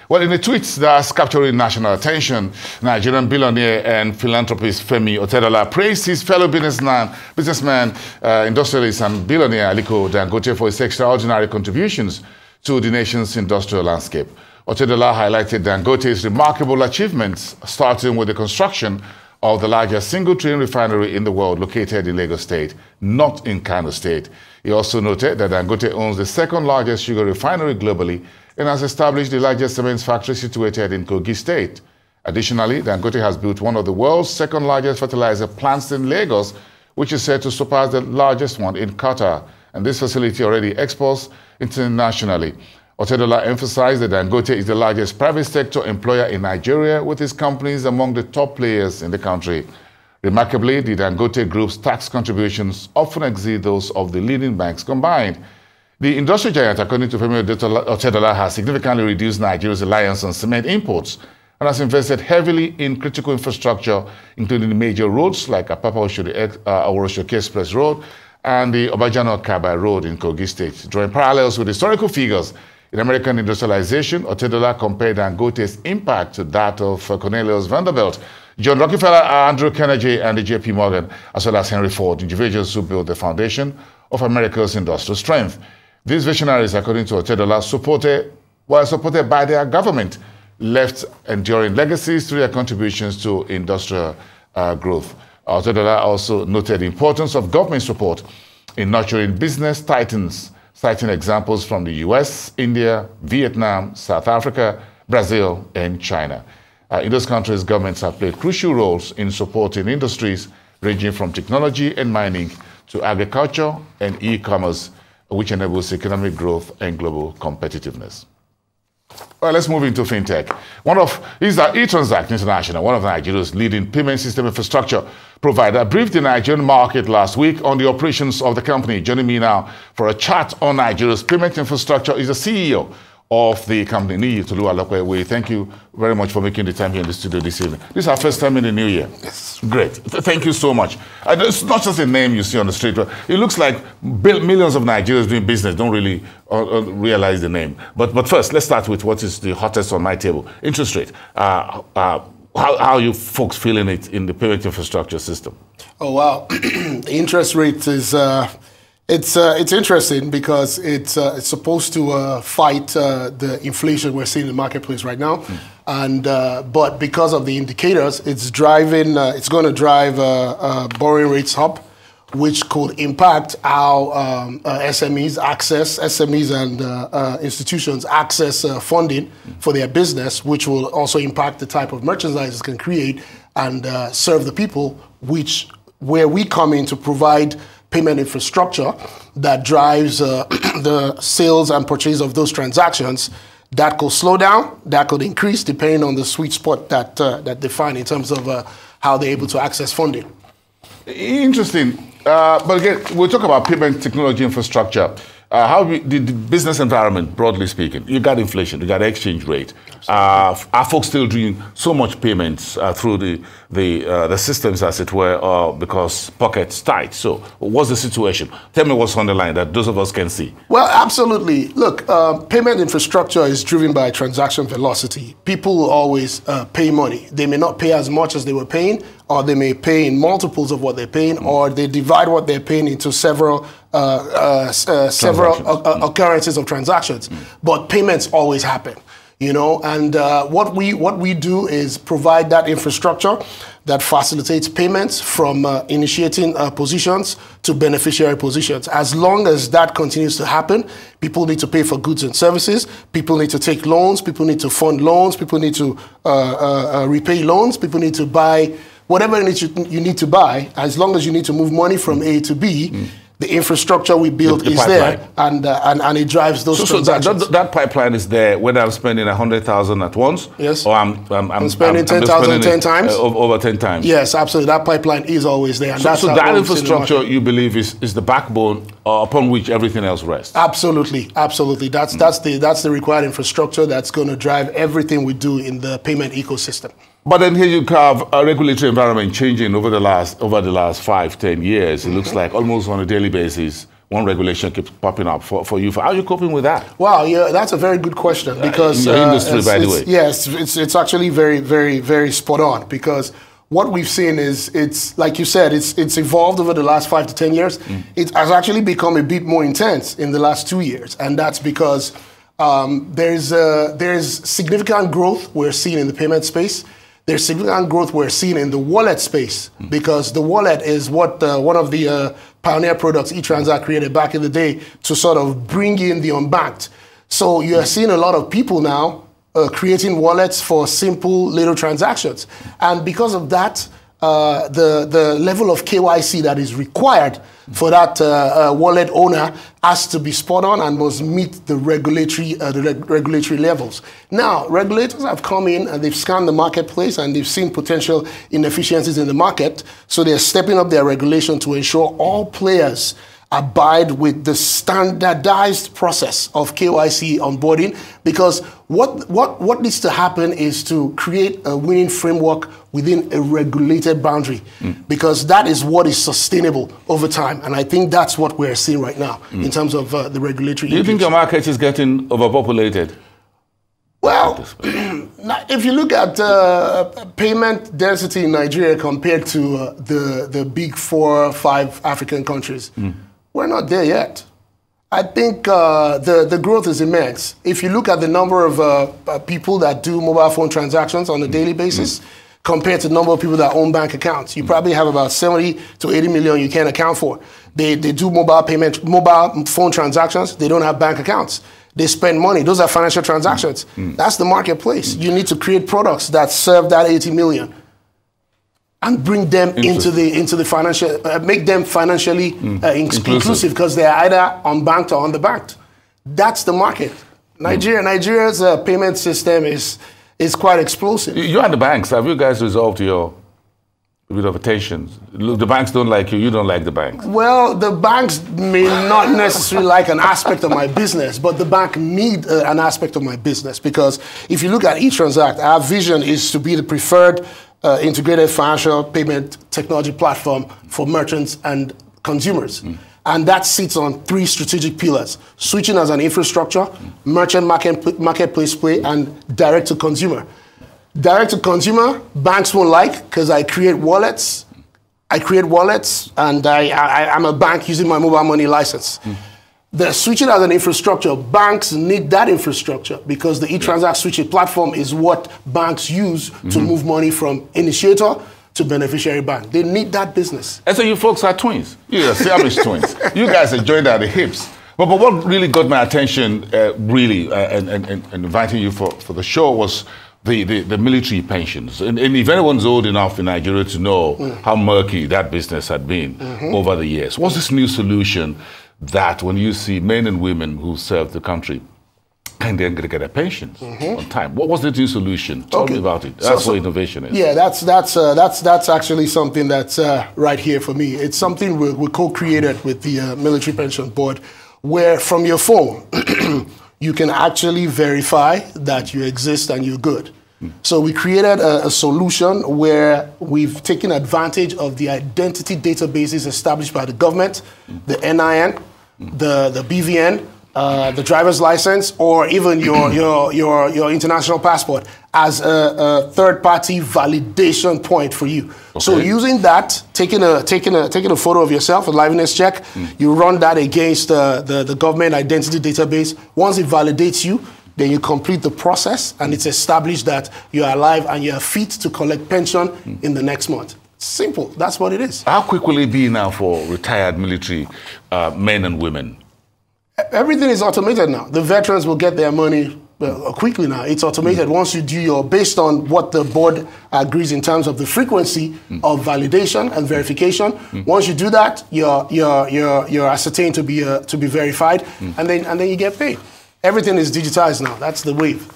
Well, in a tweet that's capturing national attention, Nigerian billionaire and philanthropist Femi Otedola praised his fellow businessman, industrialist and billionaire Aliko Dangote for his extraordinary contributions to the nation's industrial landscape. Otedola highlighted Dangote's remarkable achievements, starting with the construction of the largest single-train refinery in the world located in Lagos State, not in Kano State. He also noted that Dangote owns the second-largest sugar refinery globally and has established the largest cement factory situated in Kogi State. Additionally, Dangote has built one of the world's second-largest fertilizer plants in Lagos, which is said to surpass the largest one in Qatar, and this facility already exports internationally. Otedola emphasized that Dangote is the largest private sector employer in Nigeria, with his companies among the top players in the country. Remarkably, the Dangote Group's tax contributions often exceed those of the leading banks combined. The industry giant, according to Femi Otedola, has significantly reduced Nigeria's reliance on cement imports and has invested heavily in critical infrastructure, including major roads like Apapa-Oshodi Express Road and the Obajano-Kaba Road in Kogi State. Drawing parallels with historical figures in American industrialization, Otedola compared Dangote's impact to that of Cornelius Vanderbilt, John Rockefeller, Andrew Carnegie, and the J.P. Morgan, as well as Henry Ford, individuals who built the foundation of America's industrial strength. These visionaries, according to Otedola, were supported by their government, left enduring legacies through their contributions to industrial growth. Otedola also noted the importance of government support in nurturing business titans, citing examples from the US, India, Vietnam, South Africa, Brazil, and China. In those countries, governments have played crucial roles in supporting industries ranging from technology and mining to agriculture and e-commerce, which enables economic growth and global competitiveness. Well, let's move into fintech. eTransact International, one of Nigeria's leading payment system infrastructure provider, briefed the Nigerian market last week on the operations of the company. Joining me now for a chat on Nigeria's payment infrastructure is the CEO of the company, Niyi, Toluwalope. We thank you very much for making the time here in the studio this evening. This is our first time in the new year. Yes. Great. Thank you so much. It's not just a name you see on the street. It looks like millions of Nigerians doing business don't really realize the name. But first, let's start with what is the hottest on my table. Interest rate. How are you folks feeling it in the payment infrastructure system? Oh, wow. The interest rate is... It's interesting because it's supposed to fight the inflation we're seeing in the marketplace right now, and but because of the indicators, it's going to drive borrowing rates up, which could impact how SMEs and institutions access funding for their business, which will also impact the type of merchandise it can create and serve the people, where we come in to provide payment infrastructure that drives the sales and purchase of those transactions. That could slow down, that could increase, depending on the sweet spot that they find in terms of how they're able to access funding. Interesting. But again, we'll talk about payment technology infrastructure. How the business environment, broadly speaking, you got inflation, you got exchange rate. Are folks still doing so much payments through the systems, as it were, because pockets tight? So what's the situation? Tell me what's on the line that those of us can see. Well, absolutely. Look, payment infrastructure is driven by transaction velocity. People will always pay money. They may not pay as much as they were paying, or they may pay in multiples of what they're paying, or they divide what they're paying into several occurrences of transactions. But payments always happen, you know. And what we do is provide that infrastructure that facilitates payments from initiating positions to beneficiary positions. As long as that continues to happen, people need to pay for goods and services. People need to take loans. People need to fund loans. People need to repay loans. People need to buy whatever you need to buy. As long as you need to move money from A to B, the infrastructure we build is there, and it drives those transactions. So that pipeline is there, whether I'm spending 100,000 at once, yes, or I'm spending 10,000 10 times, over 10 times. Yes, absolutely. That pipipeline is always there, and so that infrastructure, you believe, is the backbone upon which everything else rests. Absolutely, absolutely. That's the required infrastructure that's going to drive everything we do in the payment ecosystem. But then here you have a regulatory environment changing over the last 5-10 years. It looks like almost on a daily basis one regulation keeps popping up for you. How are you coping with that? Wow, yeah, that's a very good question because in your industry, by the way. Yes, it's actually very, very, very spot on because what we've seen is it's like you said, it's evolved over the last 5 to 10 years. It has actually become a bit more intense in the last 2 years, and that's because there's significant growth we're seeing in the payment space. There's significant growth we're seeing in the wallet space because the wallet is what one of the pioneer products eTransact created back in the day to sort of bring in the unbanked. So you're seeing a lot of people now creating wallets for simple little transactions. And because of that, the level of KYC that is required for that wallet owner has to be spot on and must meet the regulatory levels. Now, regulators have come in and they've scanned the marketplace and they've seen potential inefficiencies in the market. So they're stepping up their regulation to ensure all players abide with the standardized process of KYC onboarding, because what needs to happen is to create a winning framework within a regulated boundary, because that is what is sustainable over time. And I think that's what we're seeing right now in terms of the regulatory. Do you think the market is getting overpopulated? Well, if you look at payment density in Nigeria compared to the big 4 or 5 African countries, we're not there yet. I think the growth is immense. If you look at the number of people that do mobile phone transactions on a daily basis, compared to the number of people that own bank accounts, you probably have about 70 to 80 million you can't account for. They do mobile phone transactions. They don't have bank accounts. They spend money. Those are financial transactions. That's the marketplace. You need to create products that serve that 80 million and bring them into the financial, make them financially inclusive, because they're either unbanked or underbanked. That's the market. Nigeria's payment system is quite explosive. You and the banks, have you guys resolved your bit of tensions? Look, the banks don't like you, you don't like the banks. Well, the banks may not necessarily like an aspect of my business, but the bank need an aspect of my business, because if you look at eTransact, our vision is to be the preferred integrated financial payment technology platform for merchants and consumers. And that sits on 3 strategic pillars: switching as an infrastructure, merchant marketplace play, and direct to consumer. Direct to consumer, banks won't like, because I create wallets, and I'm a bank using my mobile money license. The switching as an infrastructure, banks need that infrastructure, because the eTransact switching platform is what banks use to move money from initiator to beneficiary bank. They need that business. And so you folks are twins. You're established twins. You guys are joined at the hips. But what really got my attention, and inviting you for the show, was the military pensions. And if anyone's old enough in Nigeria to know how murky that business had been over the years, what's this new solution that when you see men and women who serve the country and they're going to get their pensions on time? What was the new solution? Tell me about it. That's what innovation is. Yeah, that's actually something that's right here for me. It's something we co-created with the Military Pension Board, where from your phone, you can actually verify that you exist and you're good. So we created a solution where we've taken advantage of the identity databases established by the government, the NIN, the BVN, the driver's license, or even your international passport as a third-party validation point for you. Okay. So using that, taking a photo of yourself, a liveness check, you run that against the government identity database. Once it validates you, then you complete the process, and it's established that you are alive and you are fit to collect pension in the next month. Simple. That's what it is. How quick will it be now for retired military men and women? Everything is automated now. The veterans will get their money quickly now. It's automated. Once you do based on what the board agrees in terms of the frequency of validation and verification. Once you do that, you're ascertained to be verified, and then you get paid. Everything is digitized now. That's the wave.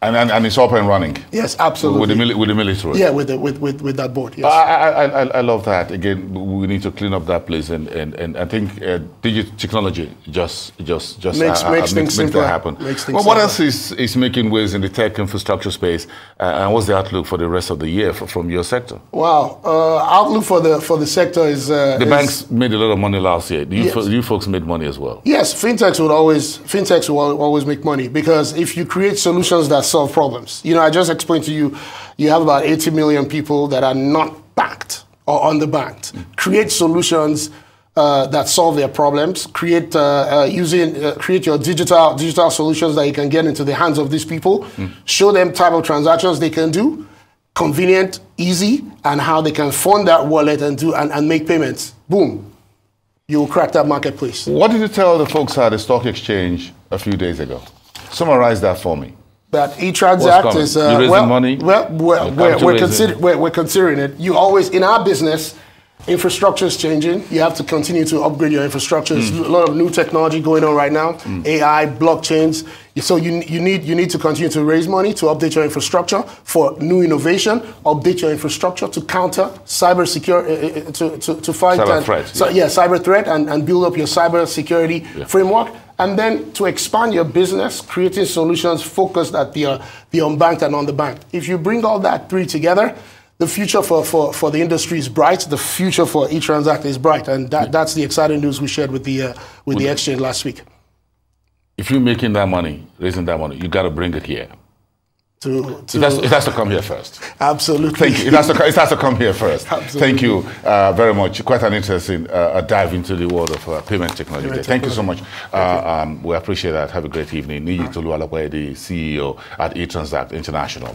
And it's up and running. Yes, absolutely. With the military. Yeah, with that board. Yes. I love that. Again, we need to clean up that place, and I think digital technology just makes things simpler. That happen. Well, what else is making waves in the tech infrastructure space, and what's the outlook for the rest of the year from your sector? Wow, outlook for the sector is the banks made a lot of money last year. You folks made money as well. Yes, fintechs will always make money, because if you create solutions that solve problems. You know, I just explained to you, you have about 80 million people that are not banked or underbanked. Create solutions that solve their problems. Create your digital solutions that you can get into the hands of these people. Show them type of transactions they can do, convenient, easy, and how they can fund that wallet and make payments. Boom, you will crack that marketplace. What did you tell the folks at the stock exchange a few days ago? Summarize that for me. That e-transact is money. We're considering it. You always, in our business, infrastructure is changing. You have to continue to upgrade your infrastructure. There's a lot of new technology going on right now. AI, blockchains. So you need to continue to raise money to update your infrastructure for new innovation. Update your infrastructure to counter cyber security, to fight cyber threats. Cyber threat, and build up your cyber security framework. And then to expand your business, creating solutions focused at the unbanked and underbanked. If you bring all that three together, the future for the industry is bright. The future for e-transact is bright, and that's the exciting news we shared with the exchange last week. If you're making that money, raising that money, you got to bring it here. It has to come here first. Absolutely. Thank you. It has to come here first. Absolutely. Thank you very much. Quite an interesting dive into the world of payment technology. Thank you so much. We appreciate that. Have a great evening. Niyi Toluwalope, the CEO at e-Transact International.